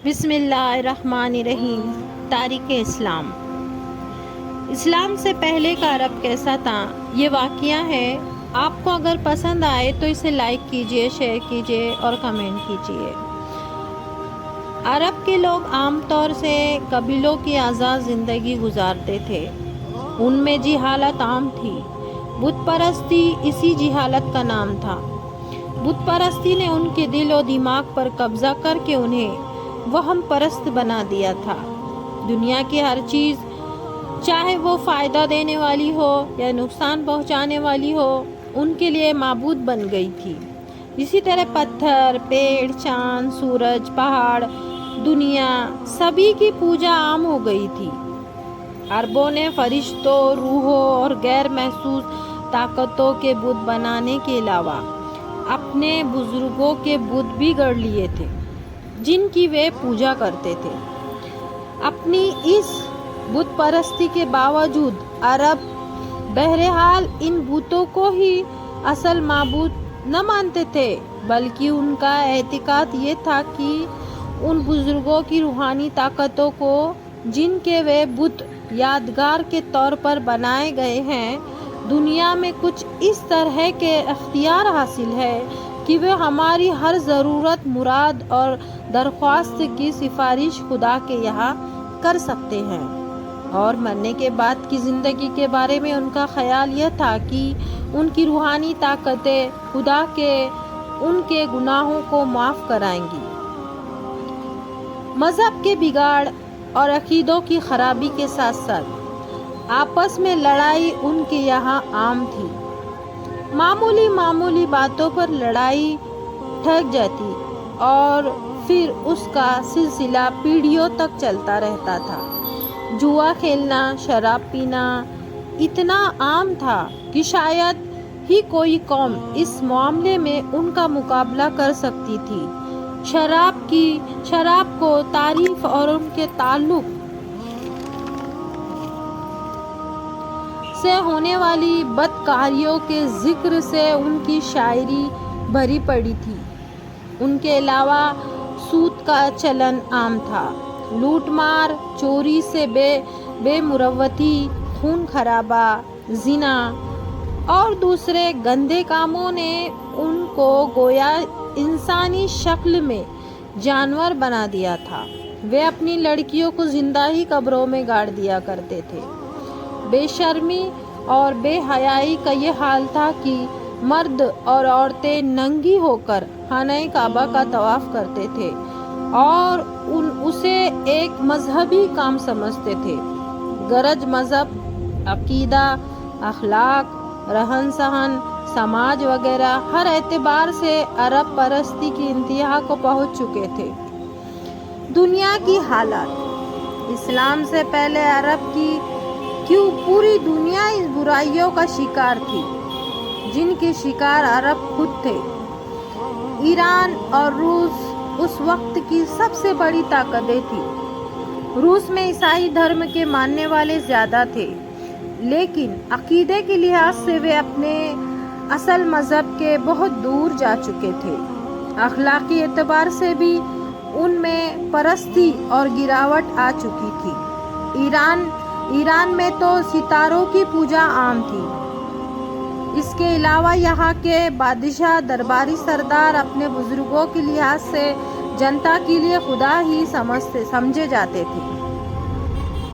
بسم اللہ الرحمن الرحیم۔ تاریخ اسلام۔ اسلام سے پہلے کا عرب کیسا تھا، یہ واقعہ ہے۔ آپ کو اگر پسند آئے تو اسے لائک کیجئے، شیئر کیجئے اور کمنٹ کیجئے۔ عرب کے لوگ عام طور سے قبیلوں کی آزاد زندگی گزارتے تھے۔ ان میں جہالت عام تھی۔ بت پرستی اسی جہالت کا نام تھا۔ بت پرستی نے ان کے دل و دماغ پر قبضہ کر کے انہیں وہم پرست بنا دیا تھا۔ دنیا کی ہر چیز، چاہے وہ فائدہ دینے والی ہو یا نقصان پہنچانے والی ہو، ان کے لیے معبود بن گئی تھی۔ اسی طرح پتھر، پیڑ، چاند، سورج، پہاڑ، دنیا، سبھی کی پوجا عام ہو گئی تھی۔ عربوں نے فرشتوں، روحوں اور غیر محسوس طاقتوں کے بت بنانے کے علاوہ اپنے بزرگوں کے بت بھی گڑھ لیے تھے، جن کی وہ پوجا کرتے تھے۔ اپنی اس بت پرستی کے باوجود عرب بہرحال ان بتوں کو ہی اصل معبود نہ مانتے تھے، بلکہ ان کا اعتقاد یہ تھا کہ ان بزرگوں کی روحانی طاقتوں کو، جن کے وہ بت یادگار کے طور پر بنائے گئے ہیں، دنیا میں کچھ اس طرح کے اختیار حاصل ہے کہ وہ ہماری ہر ضرورت، مراد اور درخواست کی سفارش خدا کے یہاں کر سکتے ہیں۔ اور مرنے کے بعد کی زندگی کے بارے میں ان کا خیال یہ تھا کہ ان کی روحانی طاقتیں خدا کے ان کے گناہوں کو معاف کرائیں گی۔ مذہب کے بگاڑ اور عقیدوں کی خرابی کے ساتھ ساتھ آپس میں لڑائی ان کے یہاں عام تھی۔ معمولی باتوں پر لڑائی ٹھک جاتی اور پھر اس کا سلسلہ پیڑھیوں تک چلتا رہتا تھا۔ جوا کھیلنا، شراب پینا اتنا عام تھا کہ شاید ہی کوئی قوم اس معاملے میں ان کا مقابلہ کر سکتی تھی۔ شراب کو تعریف اور ان کے تعلق سے ہونے والی بدکاریوں کے ذکر سے ان کی شاعری بھری پڑی تھی۔ ان کے علاوہ سود کا چلن عام تھا۔ لوٹ مار، چوری سے بے مروتی، خون خرابہ، زنا اور دوسرے گندے کاموں نے ان کو گویا انسانی شکل میں جانور بنا دیا تھا۔ وہ اپنی لڑکیوں کو زندہ ہی قبروں میں گاڑ دیا کرتے تھے۔ بے شرمی اور بے حیائی کا یہ حال تھا کہ مرد اور عورتیں ننگی ہو کر خانہ کعبہ کا طواف کرتے تھے اور اسے ایک مذہبی کام سمجھتے تھے۔ گرج مذہب، عقیدہ، اخلاق، رہن سہن، سماج وغیرہ ہر اعتبار سے عرب پرستی کی انتہا کو پہنچ چکے تھے۔ دنیا کی حالات۔ اسلام سے پہلے عرب کی کیوں پوری دنیا اس برائیوں کا شکار تھی جن کے شکار عرب خود تھے۔ ایران اور روس اس وقت کی سب سے بڑی طاقتیں تھیں۔ روس میں عیسائی دھرم کے ماننے والے زیادہ تھے، لیکن عقیدے کے لحاظ سے وہ اپنے اصل مذہب کے بہت دور جا چکے تھے۔ اخلاقی اعتبار سے بھی ان میں پرستی اور گراوٹ آ چکی تھی۔ ایران میں تو ستاروں کی پوجا عام تھی۔ اس کے علاوہ یہاں کے بادشاہ، درباری سردار اپنے بزرگوں کے لحاظ سے جنتا کے لیے خدا ہی سمجھے جاتے تھے۔